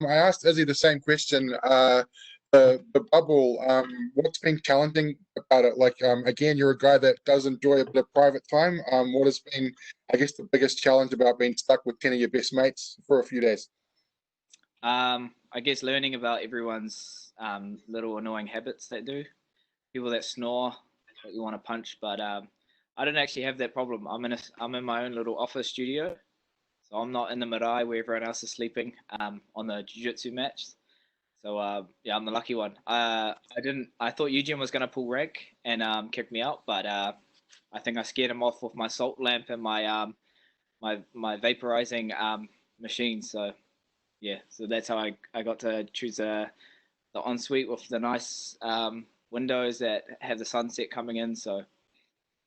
I asked Izzy the same question. The bubble. What's been challenging about it? Like, again, you're a guy that does enjoy a bit of private time. What has been, I guess, the biggest challenge about being stuck with 10 of your best mates for a few days? I guess learning about everyone's little annoying habits they do. People that snore that you want to punch, but I don't actually have that problem. I'm in my own little office studio, so I'm not in the marae where everyone else is sleeping on the jiu-jitsu match. So yeah, I'm the lucky one. I didn't. I thought Eugene was gonna pull rank and kick me out, but I think I scared him off with my salt lamp and my vaporizing machine. So yeah, so that's how I got to choose the ensuite with the nice windows that have the sunset coming in. So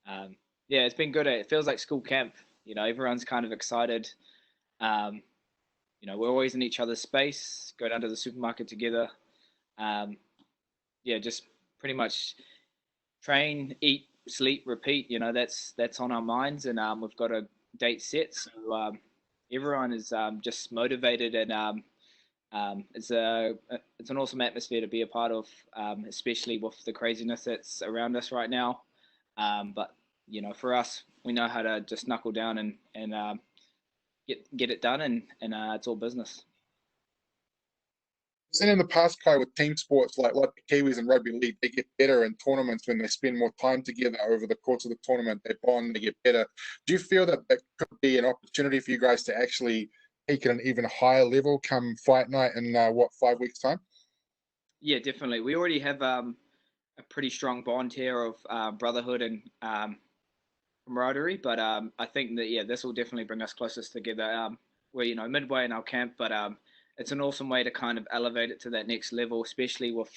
um, yeah, it's been good. It feels like school camp. You know, everyone's kind of excited. Um, you know, we're always in each other's space. Go down to the supermarket together. Um, yeah, just pretty much train, eat, sleep, repeat. You know, that's on our minds, and we've got a date set. So everyone is just motivated, and it's an awesome atmosphere to be a part of, especially with the craziness that's around us right now. But you know, for us, we know how to just knuckle down and get it done, and it's all business. Seen in the past, Kai, with team sports like the Kiwis and rugby league, they get better in tournaments when they spend more time together over the course of the tournament. They bond, they get better. Do you feel that that could be an opportunity for you guys to actually peak at an even higher level come fight night in what 5 weeks time? Yeah, definitely. We already have a pretty strong bond here of brotherhood and camaraderie. But I think that yeah, this will definitely bring us closest together. We're midway in our camp, but it's an awesome way to kind of elevate it to that next level, especially with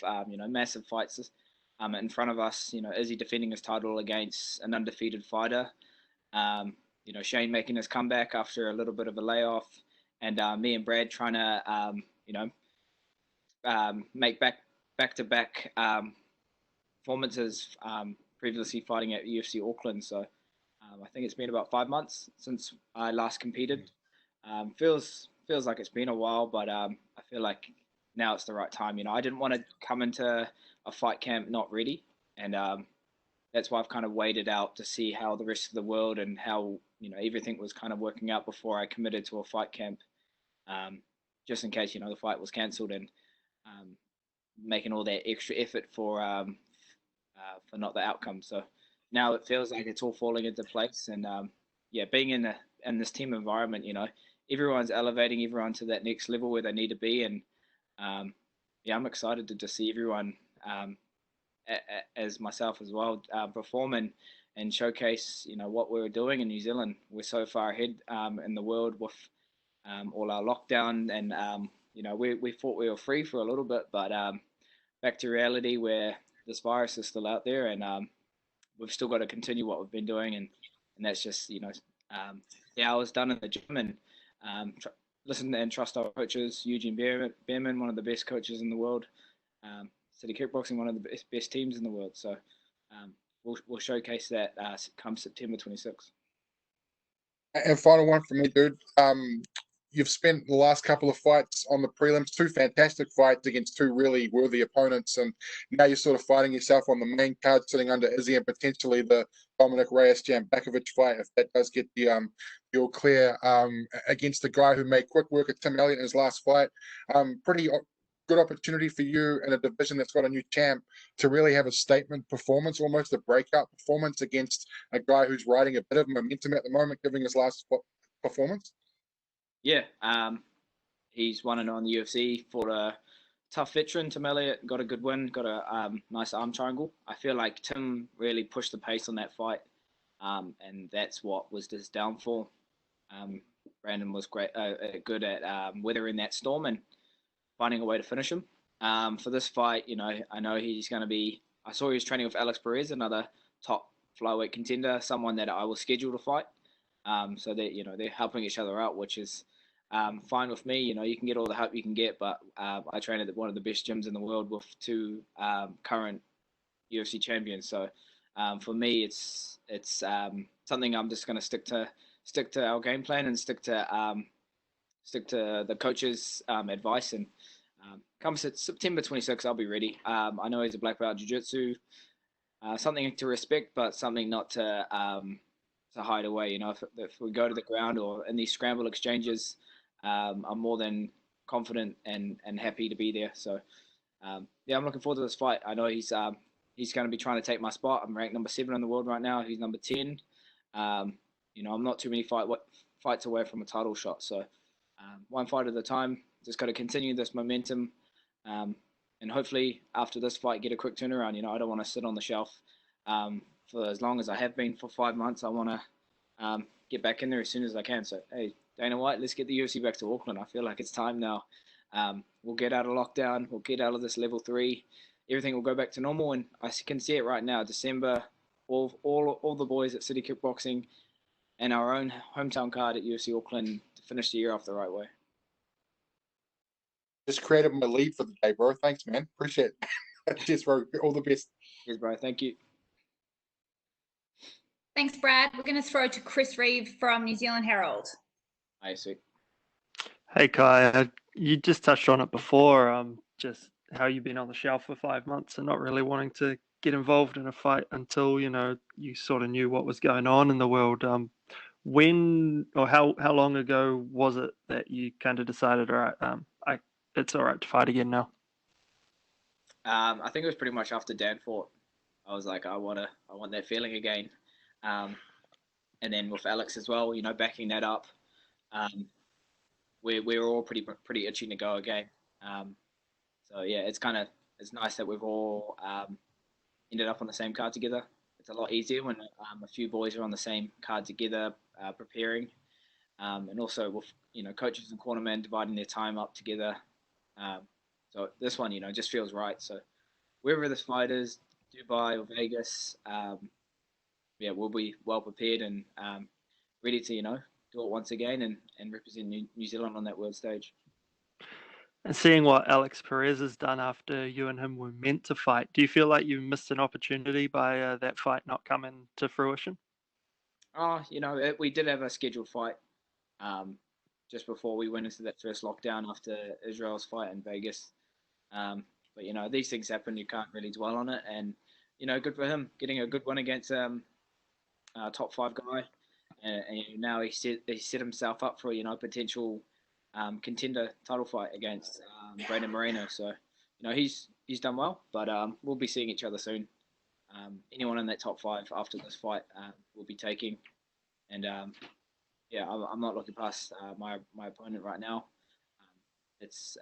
massive fights in front of us. You know, Izzy defending his title against an undefeated fighter. Shane making his comeback after a little bit of a layoff, and me and Brad trying to make back to back performances previously fighting at UFC Auckland. So I think it's been about 5 months since I last competed. Feels like it's been a while, but I feel like now it's the right time. You know, I didn't want to come into a fight camp not ready, and that's why I've kind of waited out to see how the rest of the world and how everything was kind of working out before I committed to a fight camp, um, just in case the fight was cancelled and um, making all that extra effort for not the outcome. So now it feels like it's all falling into place, and yeah, being in this team environment, everyone's elevating everyone to that next level where they need to be, and um, yeah, I'm excited to just see everyone as myself as well perform and showcase what we're doing in New Zealand. We're so far ahead in the world with all our lockdown, and we thought we were free for a little bit, but back to reality where this virus is still out there, and we've still got to continue what we've been doing, and that's just the hours done in the gym, and listen and trust our coaches. Eugene Behrman, one of the best coaches in the world. City Kickboxing, one of the best teams in the world. So we'll showcase that come September 26th. And final one from me, dude. You've spent the last couple of fights on the prelims, two fantastic fights against two really worthy opponents, and now you're sort of fighting yourself on the main card, sitting under Izzy and potentially the Dominic Reyes Jambakovic fight if that does get the all clear against the guy who made quick work of Tim Elliott in his last fight. Pretty good opportunity for you in a division that's got a new champ to really have a statement performance, almost a breakout performance against a guy who's riding a bit of momentum at the moment, giving his last performance. Yeah, he's 1-0 in the UFC, fought a tough veteran. Tim Elliott got a good win, got a nice arm triangle. I feel like Tim really pushed the pace on that fight, and that's what was his downfall. Um, Brandon was good at weathering that storm and finding a way to finish him. For this fight, I know he's going to be. I saw he was training with Alex Perez, another top flyweight contender, someone that I will schedule to fight. So that they're helping each other out, which is fine with me. You can get all the help you can get, but I train at one of the best gyms in the world with two current UFC champions. So for me, it's something I'm just going to stick to our game plan and stick to stick to the coach's advice, and comes September 26th, I'll be ready. I know he's a black belt jiu-jitsu, something to respect, but something not to hide away. You know, if we go to the ground or in these scramble exchanges, I'm more than confident and happy to be there. So yeah, I'm looking forward to this fight. I know he's going to be trying to take my spot. I'm ranked number 7 in the world right now. He's number 10. You know, I'm not too many fights away from a title shot. So one fight at a time. Just got to continue this momentum, and hopefully after this fight, get a quick turnaround. You know, I don't want to sit on the shelf for as long as I have been for 5 months. I want to get back in there as soon as I can. So hey, Dana White, let's get the UFC back to Auckland. I feel like it's time now. We'll get out of lockdown. We'll get out of this level 3. Everything will go back to normal, and I can see it right now. December, all the boys at City Kickboxing and our own hometown card at UFC Auckland to finish the year off the right way. Just created my lead for the day, bro. Thanks, man. Appreciate it. Cheers, bro. All the best. Cheers, bro. Thank you. Thanks, Brad. We're going to throw to Chris Reeve from New Zealand Herald. Hi, sweet. Hey, Kai. You just touched on it before, just how you've been on the shelf for 5 months and not really wanting to get involved in a fight until, you know, you sort of knew what was going on in the world. When or how long ago was it that you kind of decided, all right, it's all right to fight again now? I think it was pretty much after Dan fought. I was like, I want that feeling again. And then with Alex as well, you know, backing that up. We were all pretty itching to go again. So yeah, it's nice that we've all ended up on the same card together. It's a lot easier when a few boys are on the same card together, preparing, and also with, you know, coaches and cornermen dividing their time up together. So this one, you know, just feels right. So wherever this fight is, Dubai or Vegas, yeah, we'll be well prepared and ready to, you know, do it once again and represent New Zealand on that world stage. And seeing what Alex Perez has done after you and him were meant to fight, do you feel like you missed an opportunity by that fight not coming to fruition? Oh, you know, we did have a scheduled fight just before we went into that first lockdown after Israel's fight in Vegas. But, you know, these things happen. You can't really dwell on it. And, you know, good for him getting a good win against a top 5 guy. And now he set himself up for, you know, potential contender title fight against Brandon Moreno. So, you know, he's done well, but we'll be seeing each other soon. Anyone in that top 5 after this fight will be taking. And yeah, I'm not looking past my opponent right now. It's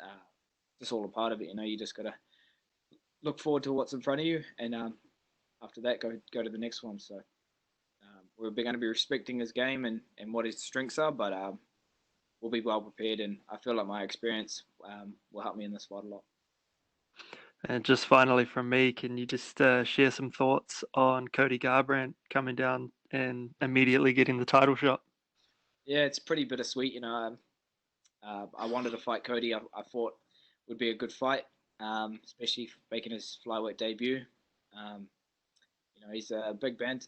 just all a part of it, you know. You just gotta look forward to what's in front of you, and after that, go to the next one. So we're going to be respecting his game and what his strengths are, but we'll be well prepared, and I feel like my experience will help me in this fight a lot. And just finally from me, can you just share some thoughts on Cody Garbrandt coming down and immediately getting the title shot? Yeah, it's pretty bittersweet, you know. I wanted to fight Cody. I thought would be a good fight, especially making his flyweight debut. You know, he's a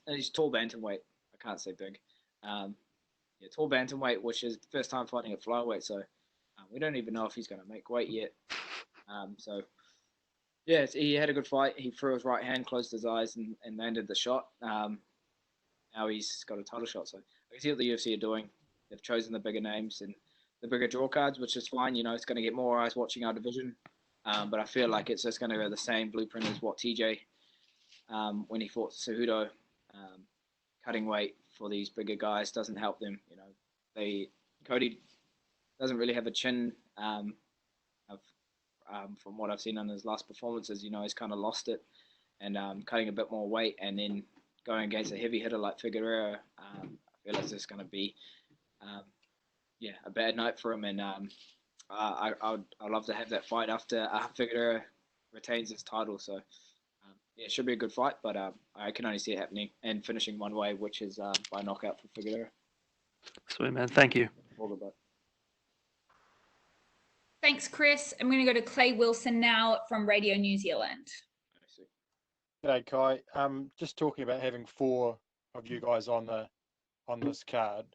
he's tall bantamweight. I can't say big. Yeah, tall bantamweight, which is the first time fighting at flyweight. So we don't even know if he's going to make weight yet. So yeah, he had a good fight. He threw his right hand, closed his eyes, and landed the shot. Now he's got a title shot. So I can see what the UFC are doing. They've chosen the bigger names and the bigger draw cards, which is fine. You know, it's going to get more eyes watching our division. But I feel like it's just going to go the same blueprint as what TJ, when he fought Cejudo, cutting weight for these bigger guys doesn't help them. You know, Cody doesn't really have a chin. From what I've seen on his last performances, you know, he's kind of lost it, and cutting a bit more weight and then going against a heavy hitter like Figueroa, I feel like it's going to be, yeah, a bad night for him. And I'd love to have that fight after Figueroa retains his title. So yeah, it should be a good fight, but I can only see it happening and finishing one way, which is by knockout for Figueroa. Sweet, man. Thank you. All the best. Thanks, Chris. I'm going to go to Clay Wilson now from Radio New Zealand. G'day, Kai. Just talking about having 4 of you guys on this card.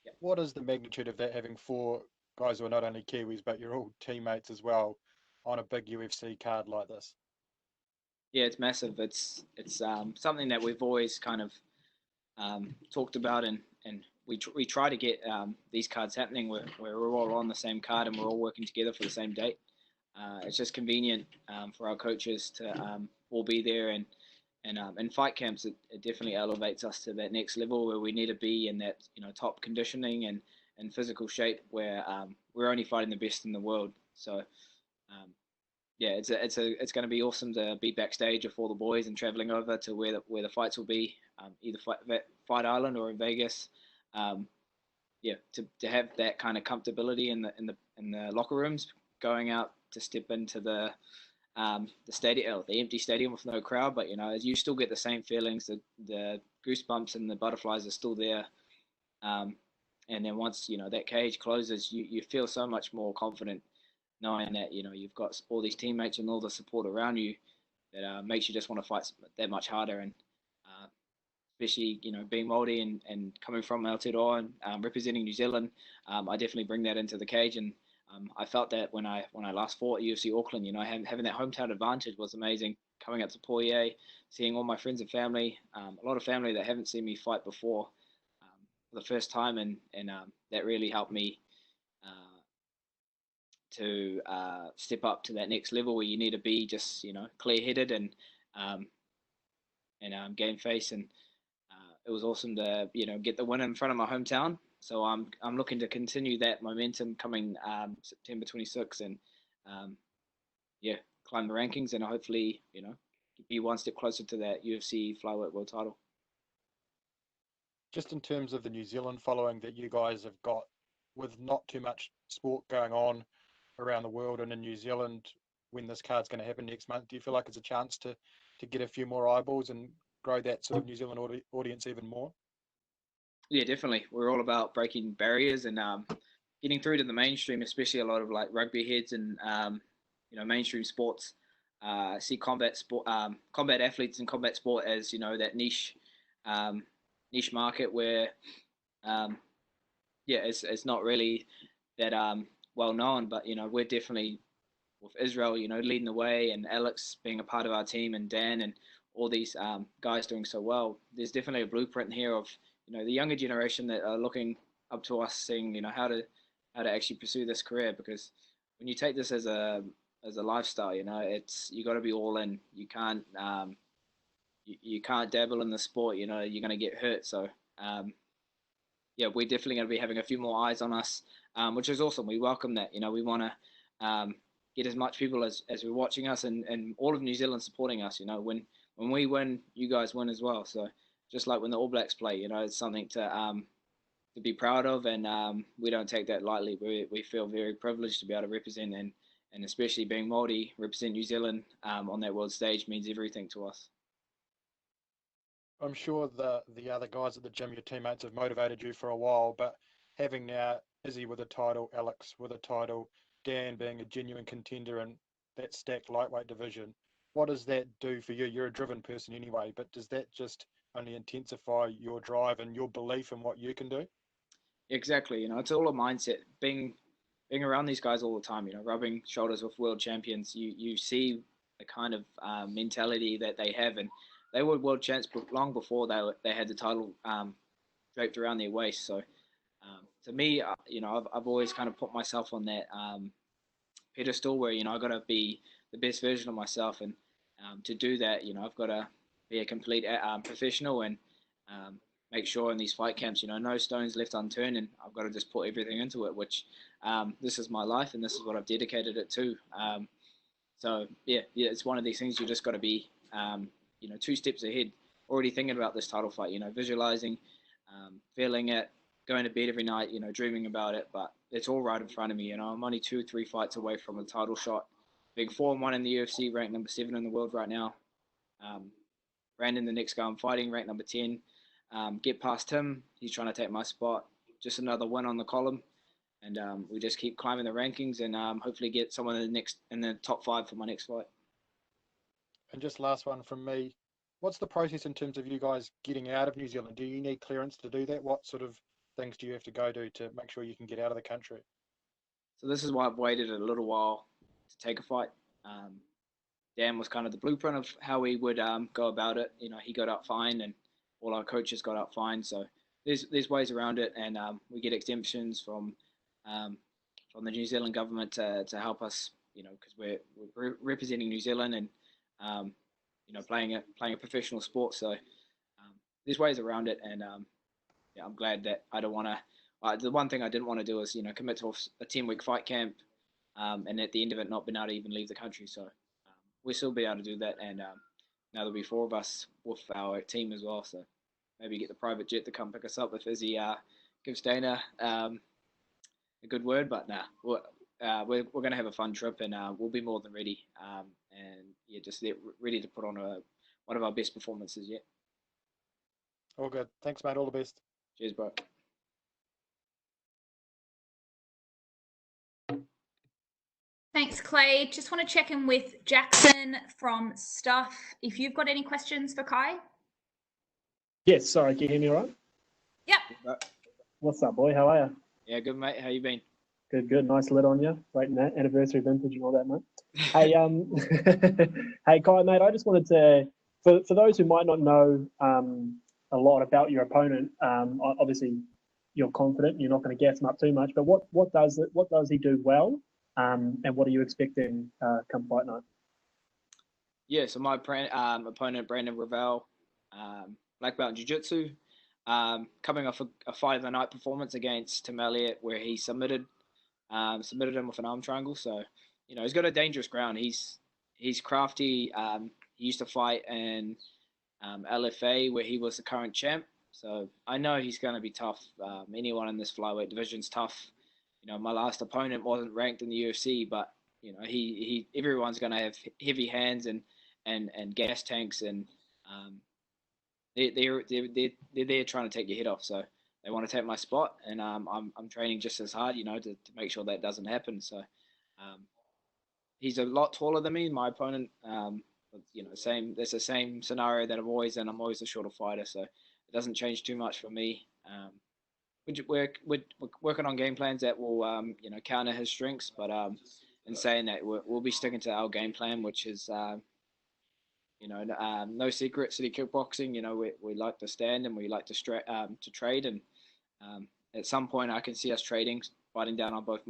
Yep. What is the magnitude of that, having 4 guys who are not only Kiwis, but you're all teammates as well on a big UFC card like this? Yeah, it's massive. It's something that we've always kind of talked about, and we try to get these cards happening where we're all on the same card and we're all working together for the same date. It's just convenient for our coaches to all be there, and in fight camps it definitely elevates us to that next level where we need to be in that top conditioning and physical shape where we're only fighting the best in the world. So yeah, it's going to be awesome to be backstage with all the boys and traveling over to where the fights will be, either Fight Island or in Vegas. Yeah, to have that kind of comfortability in the locker rooms, going out to step into the stadium, the empty stadium with no crowd, but you still get the same feelings. The goosebumps and the butterflies are still there. And then once that cage closes, you feel so much more confident, knowing that you've got all these teammates and all the support around you that makes you just want to fight that much harder. And especially being Māori and coming from Aotearoa and representing New Zealand, I definitely bring that into the cage. And I felt that when I last fought at UFC Auckland, having that hometown advantage was amazing. Coming up to Poirier, seeing all my friends and family, a lot of family that haven't seen me fight before for the first time, and that really helped me to step up to that next level where you need to be just clear-headed and game face. And it was awesome to get the win in front of my hometown. So I'm looking to continue that momentum coming September 26th, and yeah, climb the rankings and hopefully be one step closer to that UFC flyweight world title. Just in terms of the New Zealand following that you guys have got, with not too much sport going on around the world and in New Zealand, when this card's going to happen next month, do you feel like it's a chance to get a few more eyeballs and grow that sort of New Zealand audience even more? Yeah, definitely. We're all about breaking barriers and getting through to the mainstream, especially a lot of like rugby heads and mainstream sports. See combat sport, combat athletes and combat sport as that niche market where it's not really that well known, but we're definitely with Israel, leading the way, and Alex being a part of our team, and Dan and all these guys doing so well. There's definitely a blueprint here of the younger generation that are looking up to us, seeing how to actually pursue this career. Because when you take this as a lifestyle, it's you got to be all in. You can't you can't dabble in the sport. You're going to get hurt. So yeah, we're definitely going to be having a few more eyes on us, which is awesome. We welcome that. We want to get as much people as we're watching us, and all of New Zealand supporting us. When we win, you guys win as well. So just like when the All Blacks play, it's something to be proud of, and we don't take that lightly. We feel very privileged to be able to represent, and especially being Māori, represent New Zealand on that world stage means everything to us. I'm sure the other guys at the gym, your teammates, have motivated you for a while, but having now Izzy with a title, Alex with a title, Dan being a genuine contender in that stacked lightweight division, what does that do for you? You're a driven person anyway, but does that just only intensify your drive and your belief in what you can do? Exactly. It's all a mindset. Being around these guys all the time, rubbing shoulders with world champions, you see the kind of mentality that they have, and they were world champs long before they had the title draped around their waist. So to me, I've always kind of put myself on that pedestal where I got to be the best version of myself, and to do that, I've got to be a complete professional, and make sure in these fight camps, no stones left unturned, and I've got to just put everything into it. Which this is my life, and this is what I've dedicated it to. So yeah, it's one of these things you just got to be 2 steps ahead, already thinking about this title fight. Visualizing, feeling it, going to bed every night, dreaming about it. But it's all right in front of me. I'm only 2-3 fights away from a title shot. Being 4-1 in the UFC, ranked number 7 in the world right now. Brandon, the next guy I'm fighting, ranked number 10. Get past him. He's trying to take my spot. Just another win on the column, and we just keep climbing the rankings, and hopefully get someone in the top 5 for my next fight. And just last one from me. What's the process in terms of you guys getting out of New Zealand? Do you need clearance to do that? What sort of things do you have to go to make sure you can get out of the country? So this is why I've waited a little while to take a fight. Dan was kind of the blueprint of how we would go about it. You know, he got out fine, and all our coaches got out fine. So there's ways around it, and we get exemptions from the New Zealand government to help us. You know, because we're representing New Zealand and you know, playing a professional sport. So there's ways around it, and yeah, I'm glad that I don't want to. The one thing I didn't want to do is, you know, commit to a 10-week fight camp, and at the end of it not being able to even leave the country. So we'll still be able to do that, and now there'll be 4 of us with our team as well. So maybe get the private jet to come pick us up if Izzy gives Dana a good word. But nah, we're going to have a fun trip, and we'll be more than ready. And yeah, just ready to put on one of our best performances yet. All good. Thanks, mate. All the best. Cheers, bro. Thanks, Clay. Just want to check in with Jackson from Stuff. If you've got any questions for Kai? Yes, sorry, can you hear me all right? Yep. What's up, boy? How are you? Yeah, good, mate. How you been? Good, good. Nice lid on you. Great anniversary vintage and all that, mate. Hey, hey, Kai, mate, I just wanted to, for those who might not know a lot about your opponent, obviously you're confident, you're not going to gas him up too much, but what does he do well, and what are you expecting come fight night? Yeah, so my opponent, Brandon Royval, black belt in jiu-jitsu, coming off a fight of the night performance against Tim Elliott where he submitted him with an arm triangle. So, you know, he's got a dangerous ground. He's crafty. He used to fight in LFA where he was the current champ. So I know he's going to be tough. Anyone in this flyweight division's tough. You know, my last opponent wasn't ranked in the UFC, but you know, everyone's going to have heavy hands and gas tanks, and they're there trying to take your head off. So they want to take my spot, and I'm training just as hard, you know, to make sure that doesn't happen. So he's a lot taller than me, my opponent. But, you know, that's the same scenario that I'm always in. I'm always a shorter fighter, so it doesn't change too much for me. We're working on game plans that will you know, counter his strengths, but in saying that, we'll be sticking to our game plan, which is you know, no secret, city kickboxing. You know, we like to stand and we like to trade, and at some point I can see us trading, fighting down on both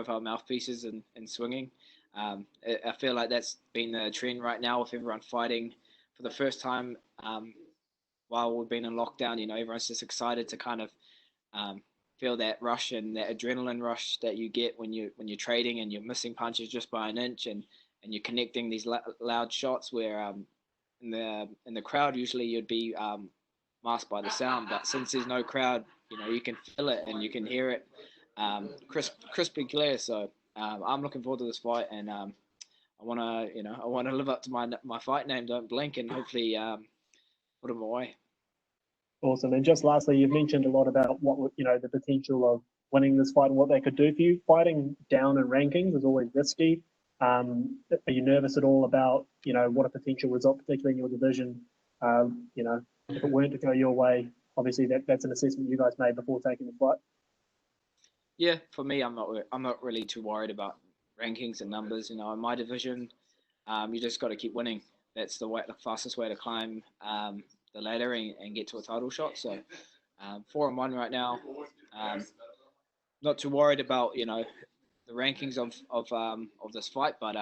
our mouthpieces and swinging. I feel like that's been the trend right now with everyone fighting for the first time while we've been in lockdown. You know, everyone's just excited to kind of feel that rush and that adrenaline rush that you get when you're trading and you're missing punches just by an inch, and you're connecting these loud shots where in the crowd usually you'd be masked by the sound, but since there's no crowd, you know, you can feel it and you can hear it crisply clear. So I'm looking forward to this fight, and I want to live up to my fight name, Don't Blink, and hopefully put him away. Awesome. And just lastly, you've mentioned a lot about the potential of winning this fight and what they could do for you. Fighting down in rankings is always risky. Are you nervous at all about, you know, what a potential result, particularly in your division, you know, if it weren't to go your way? Obviously, that's an assessment you guys made before taking the fight. Yeah, for me, I'm not really too worried about rankings and numbers. You know, in my division, you just got to keep winning. That's the fastest way to climb the ladder and get to a title shot. So 4-1 right now. Not too worried about, you know, the rankings of this fight, but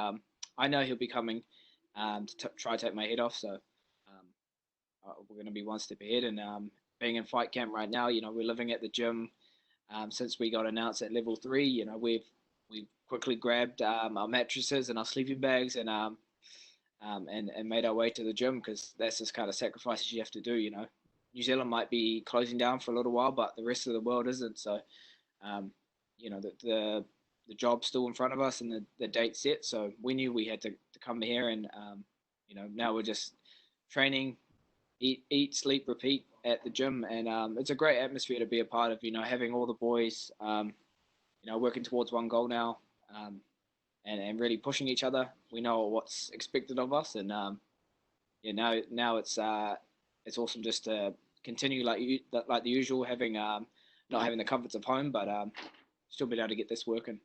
I know he'll be coming to try to take my head off. So we're going to be one step ahead. And being in fight camp right now, you know, we're living at the gym since we got announced at level 3. You know, we've quickly grabbed our mattresses and our sleeping bags and made our way to the gym, because that's just kind of sacrifices you have to do. You know, New Zealand might be closing down for a little while, but the rest of the world isn't. So you know, the job's still in front of us and the date set. So we knew we had to come here, and you know, now we're just training, eat, sleep, repeat at the gym, and it's a great atmosphere to be a part of. You know, having all the boys, you know, working towards one goal now, and really pushing each other. We know what's expected of us, and yeah, now it's awesome just to continue like the usual, having not having the comforts of home, but still be able to get this working.